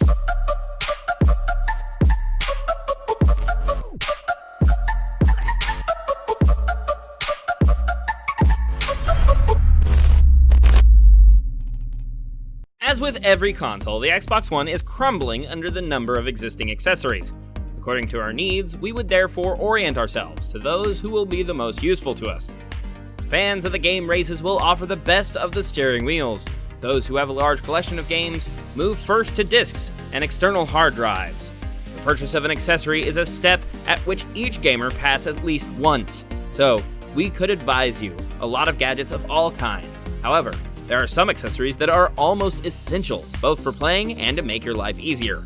As with every console, the Xbox One is crumbling under the number of existing accessories. According to our needs, we would therefore orient ourselves to those who will be the most useful to us. Fans of the game races will offer the best of the steering wheels. Those who have a large collection of games move first to discs and external hard drives. The purchase of an accessory is a step at which each gamer passes at least once, so we could advise you a lot of gadgets of all kinds. However, there are some accessories that are almost essential, both for playing and to make your life easier.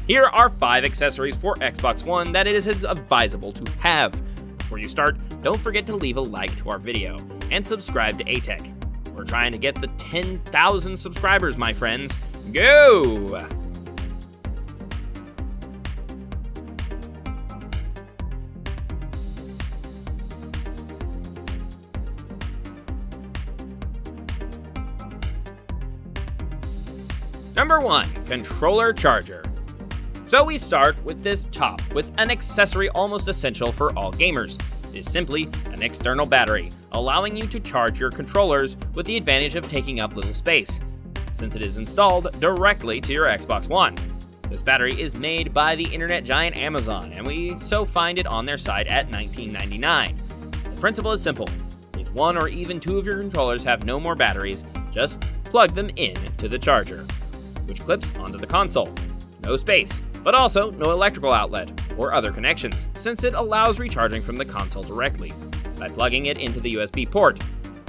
Here are 5 accessories for Xbox One that it is advisable to have. Before you start, don't forget to leave a like to our video and subscribe to aTech. We're trying to get the 10,000 subscribers, my friends. Go! Number 1, controller charger. So we start with this top, with an accessory almost essential for all gamers. It is simply an external battery, allowing you to charge your controllers with the advantage of taking up little space, since it is installed directly to your Xbox One. This battery is made by the internet giant Amazon, and we so find it on their site at $19.99. The principle is simple. If one or even 2 of your controllers have no more batteries, just plug them in to the charger, which clips onto the console. No space, but also no electrical outlet or other connections, since it allows recharging from the console directly by plugging it into the USB port.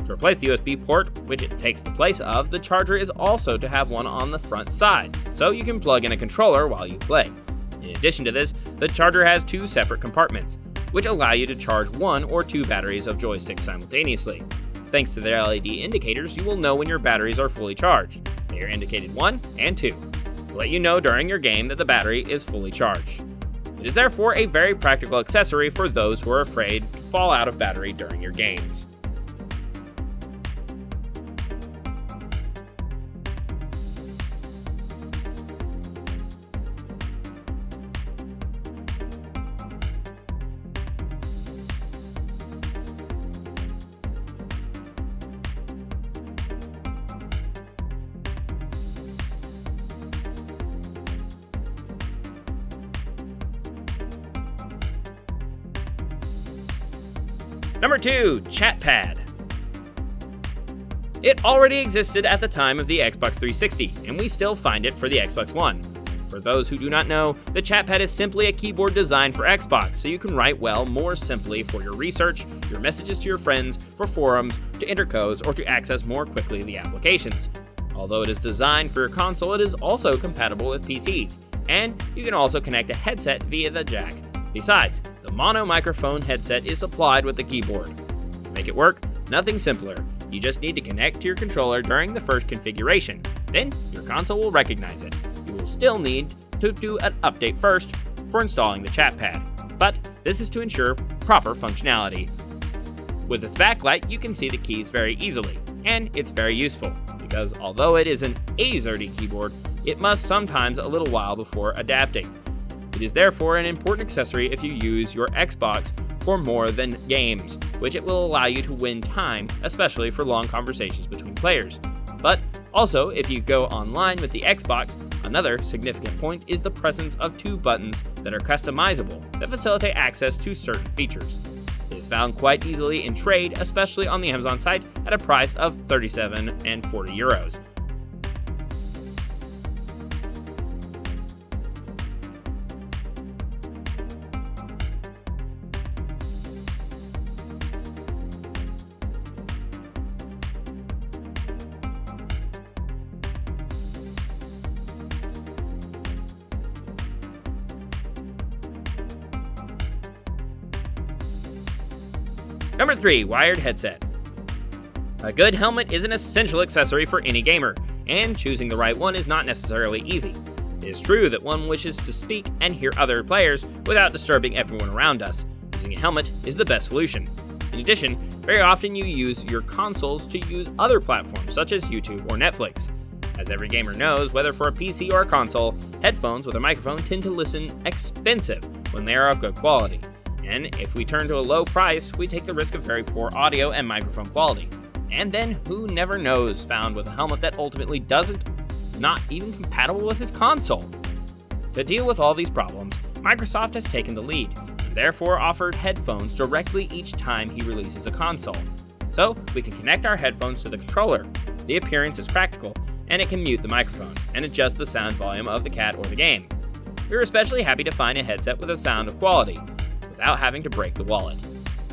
To replace the USB port, which it takes the place of, the charger is also to have one on the front side, so you can plug in a controller while you play. In addition to this, the charger has 2 separate compartments, which allow you to charge 1 or 2 batteries of joysticks simultaneously. Thanks to their LED indicators, you will know when your batteries are fully charged. They are indicated 1 and 2. To let you know during your game that the battery is fully charged. It is therefore a very practical accessory for those who are afraid to fall out of battery during your games. Number 2, Chatpad. It already existed at the time of the Xbox 360, and we still find it for the Xbox One. For those who do not know, the Chatpad is simply a keyboard designed for Xbox, so you can write well more simply for your research, your messages to your friends, for forums, to enter codes, or to access more quickly the applications. Although it is designed for your console, it is also compatible with PCs, and you can also connect a headset via the jack. Besides, the mono microphone headset is supplied with the keyboard. To make it work, nothing simpler. You just need to connect to your controller during the first configuration. Then, your console will recognize it. You will still need to do an update first for installing the Chatpad, but this is to ensure proper functionality. With its backlight, you can see the keys very easily, and it's very useful, because although it is an AZERTY keyboard, it must sometimes a little while before adapting. It is therefore an important accessory if you use your Xbox for more than games, which it will allow you to win time, especially for long conversations between players. But also, if you go online with the Xbox, another significant point is the presence of 2 buttons that are customizable that facilitate access to certain features. It is found quite easily in trade, especially on the Amazon site, at a price of €37 and €40. Number 3, wired headset. A good helmet is an essential accessory for any gamer, and choosing the right one is not necessarily easy. It is true that one wishes to speak and hear other players without disturbing everyone around us. Using a helmet is the best solution. In addition, very often you use your consoles to use other platforms such as YouTube or Netflix. As every gamer knows, whether for a PC or a console, headphones with a microphone tend to listen expensive when they are of good quality. And if we turn to a low price, we take the risk of very poor audio and microphone quality. And then who never knows found with a helmet that ultimately not even compatible with his console. To deal with all these problems, Microsoft has taken the lead, and therefore offered headphones directly each time he releases a console. So we can connect our headphones to the controller. The appearance is practical, and it can mute the microphone and adjust the sound volume of the cat or the game. We were especially happy to find a headset with a sound of quality, without having to break the wallet.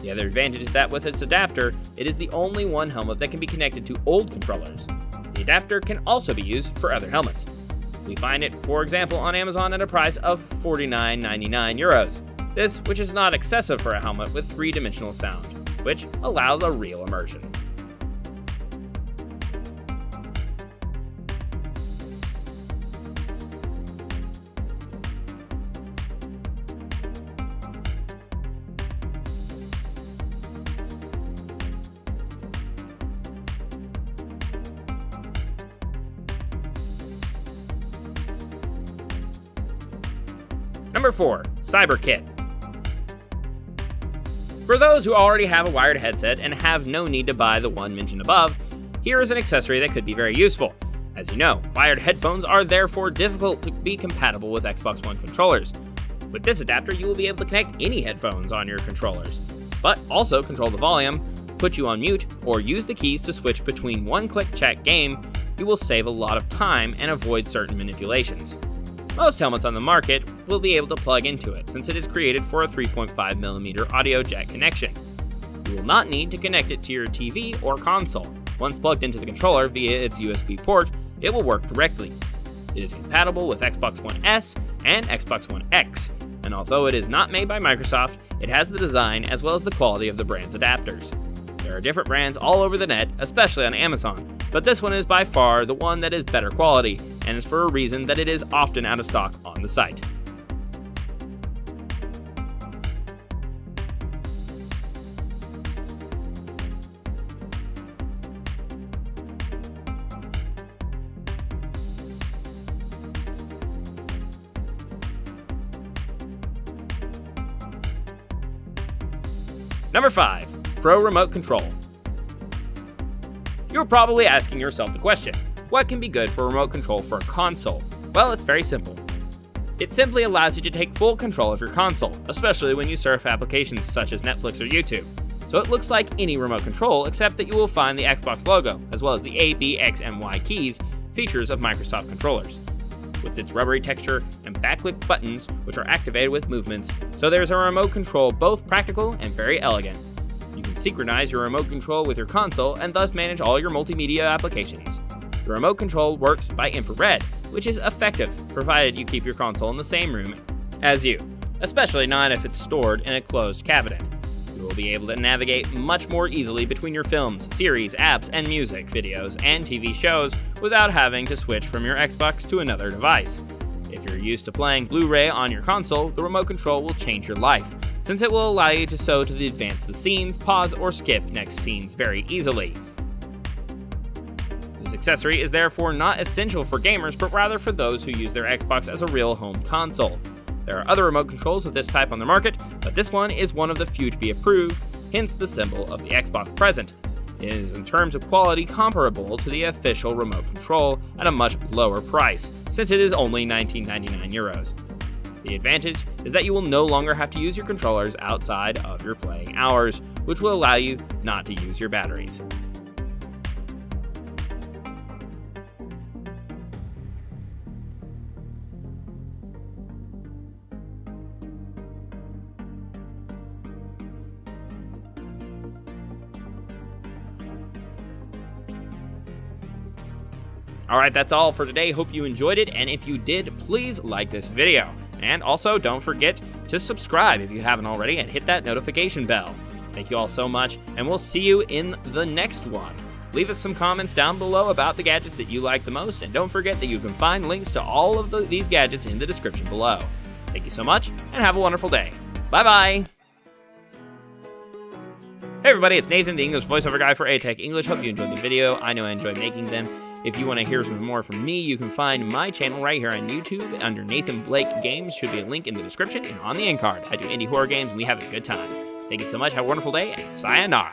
The other advantage is that with its adapter, it is the only one helmet that can be connected to old controllers. The adapter can also be used for other helmets. We find it, for example, on Amazon at a price of €49.99. This, which is not excessive for a helmet with three-dimensional sound, which allows a real immersion. Number 4, Cyberkit. For those who already have a wired headset and have no need to buy the one mentioned above, here is an accessory that could be very useful. As you know, wired headphones are therefore difficult to be compatible with Xbox One controllers. With this adapter, you will be able to connect any headphones on your controllers, but also control the volume, put you on mute, or use the keys to switch between one-click chat game. You will save a lot of time and avoid certain manipulations. Most helmets on the market will be able to plug into it, since it is created for a 3.5mm audio jack connection. You will not need to connect it to your TV or console. Once plugged into the controller via its USB port, it will work directly. It is compatible with Xbox One S and Xbox One X, and although it is not made by Microsoft, it has the design as well as the quality of the brand's adapters. There are different brands all over the net, especially on Amazon, but this one is by far the one that is better quality, and is for a reason that it is often out of stock on the site. Number 5, Pro Remote Control. You're probably asking yourself the question, what can be good for remote control for a console? Well, it's very simple. It simply allows you to take full control of your console, especially when you surf applications such as Netflix or YouTube. So it looks like any remote control, except that you will find the Xbox logo, as well as the A, B, X, and Y keys, features of Microsoft controllers. With its rubbery texture and backlit buttons, which are activated with movements, so there's a remote control both practical and very elegant. You can synchronize your remote control with your console and thus manage all your multimedia applications. The remote control works by infrared, which is effective, provided you keep your console in the same room as you, especially not if it's stored in a closed cabinet. You will be able to navigate much more easily between your films, series, apps, and music, videos, and TV shows without having to switch from your Xbox to another device. If you're used to playing Blu-ray on your console, the remote control will change your life, since it will allow you to advance the scenes, pause, or skip next scenes very easily. This accessory is therefore not essential for gamers, but rather for those who use their Xbox as a real home console. There are other remote controls of this type on the market, but this one is one of the few to be approved, hence the symbol of the Xbox present. It is in terms of quality comparable to the official remote control at a much lower price, since it is only €19.99. The advantage is that you will no longer have to use your controllers outside of your playing hours, which will allow you not to use your batteries. Alright, that's all for today. Hope you enjoyed it, and if you did, please like this video. And also, don't forget to subscribe if you haven't already, and hit that notification bell. Thank you all so much, and we'll see you in the next one. Leave us some comments down below about the gadgets that you like the most, and don't forget that you can find links to all of these gadgets in the description below. Thank you so much, and have a wonderful day. Bye-bye! Hey everybody, it's Nathan, the English voiceover guy for aTech English. Hope you enjoyed the video. I know I enjoy making them. If you want to hear some more from me, you can find my channel right here on YouTube under Nathan Blake Games. Should be a link in the description and on the end card. I do indie horror games and we have a good time. Thank you so much. Have a wonderful day and sayonara.